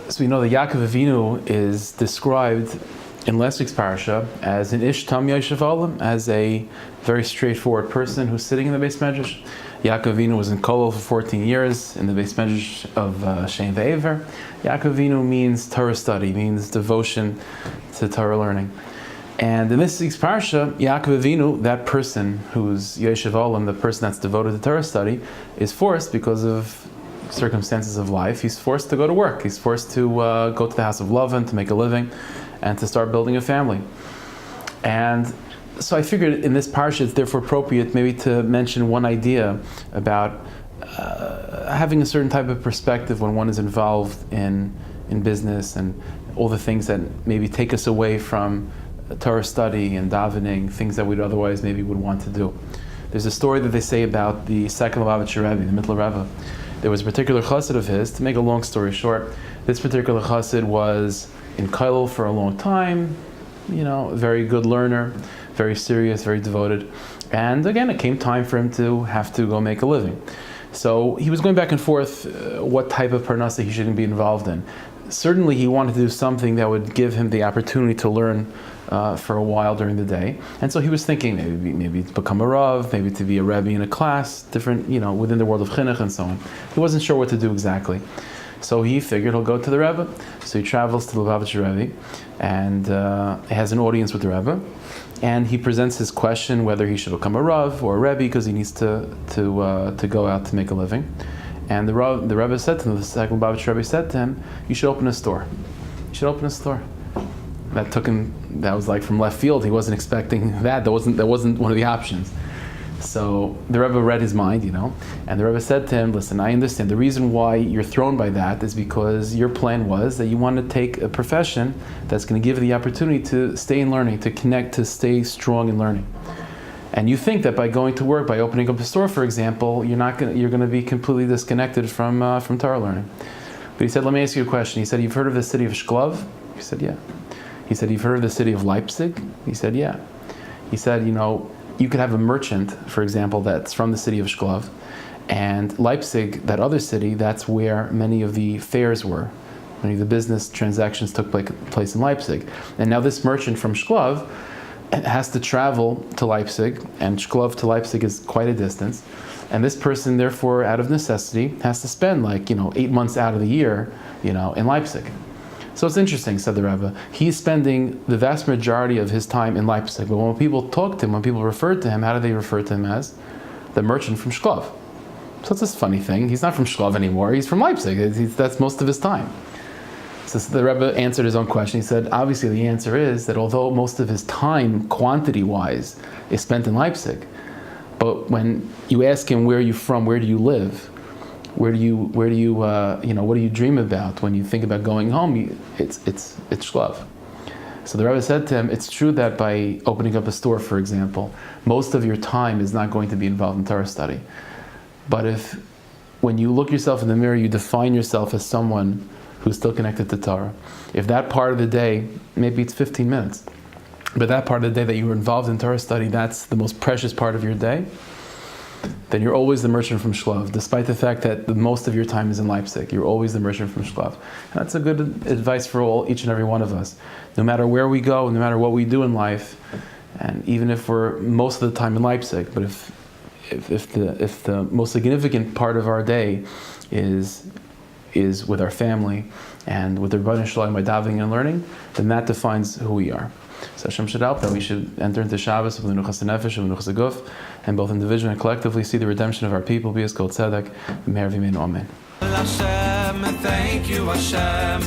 So we know that Yaakov Avinu is described in last week's parsha as an ish tam yoshev olam, as a very straightforward person who's sitting in the Beis Medrash. Yaakov Avinu was in Kolol for 14 years in the Beis Medrash of Shem Ve'ever. Yaakov Avinu means Torah study, means devotion to Torah learning. And in this week's parsha, Yaakov Avinu, that person who's yoshev olam, the person that's devoted to Torah study, is forced because of circumstances of life. He's forced to go to work. He's forced to go to the house of Lavan to make a living and to start building a family. And so I figured in this parsha it's therefore appropriate maybe to mention one idea about having a certain type of perspective when one is involved in business and all the things that maybe take us away from Torah study and davening, things that we'd otherwise maybe would want to do. There's a story that they say about the second Lubavitcher Rebbe, the Mittler Rebbe. There was a particular chassid of his. To make a long story short, this particular chassid was in Kailul for a long time, a very good learner, very serious, very devoted. And again, it came time for him to have to go make a living. So he was going back and forth what type of parnasa he should be involved in. Certainly he wanted to do something that would give him the opportunity to learn for a while during the day. And so he was thinking maybe to become a Rav, maybe to be a Rebbe in a class, different, within the world of Chinuch and so on. He wasn't sure what to do exactly. So he figured he'll go to the Rebbe. So he travels to the Lubavitcher Rebbe and has an audience with the Rebbe. And he presents his question whether he should become a Rav or a Rebbe because he needs to go out to make a living. And the Rebbe said to him, the second Lubavitcher Rebbe said to him, you should open a store. You should open a store. That was like from left field. He wasn't expecting that. That wasn't one of the options. So the Rebbe read his mind, and the Rebbe said to him, listen, I understand. The reason why you're thrown by that is because your plan was that you want to take a profession that's going to give you the opportunity to stay in learning, to connect, to stay strong in learning. And you think that by going to work, by opening up a store, for example, you're going to be completely disconnected from Torah learning. But he said, let me ask you a question. He said, you've heard of the city of Shklov? He said, yeah. He said, you've heard of the city of Leipzig? He said, yeah. He said, you could have a merchant, for example, that's from the city of Shklov, and Leipzig, that other city, that's where many of the fairs were. Many of the business transactions took place in Leipzig. And now this merchant from Shklov has to travel to Leipzig, and Shklov to Leipzig is quite a distance. And this person, therefore, out of necessity, has to spend 8 months out of the year, in Leipzig. So it's interesting, said the Rebbe. He's spending the vast majority of his time in Leipzig, but when people talk to him, when people refer to him, how do they refer to him as? The merchant from Shklov. So it's this funny thing. He's not from Shklov anymore. He's from Leipzig. That's most of his time. So the Rebbe answered his own question. He said, obviously the answer is that although most of his time, quantity-wise, is spent in Leipzig, but when you ask him, where are you from, where do you live, what do you dream about when you think about going home? It's Shklov. So the Rebbe said to him, it's true that by opening up a store, for example, most of your time is not going to be involved in Torah study. But if, when you look yourself in the mirror, you define yourself as someone who's still connected to Torah, if that part of the day, maybe it's 15 minutes, but that part of the day that you were involved in Torah study, that's the most precious part of your day, then you're always the merchant from Shklov, despite the fact that most of your time is in Leipzig. You're always the merchant from Shklov. And that's a good advice for each and every one of us. No matter where we go, no matter what we do in life, and even if we're most of the time in Leipzig, but if the most significant part of our day is with our family and with the Rebbeinu Shalom by davening and learning, then that defines who we are. So Hashem should help that we should enter into Shabbos with Menuchas Nefesh and Menuchas Guf, and both individually and collectively see the redemption of our people. Be as Kol Tzedek, Me'er V'Meinu Amen. Hashem, thank you, Hashem.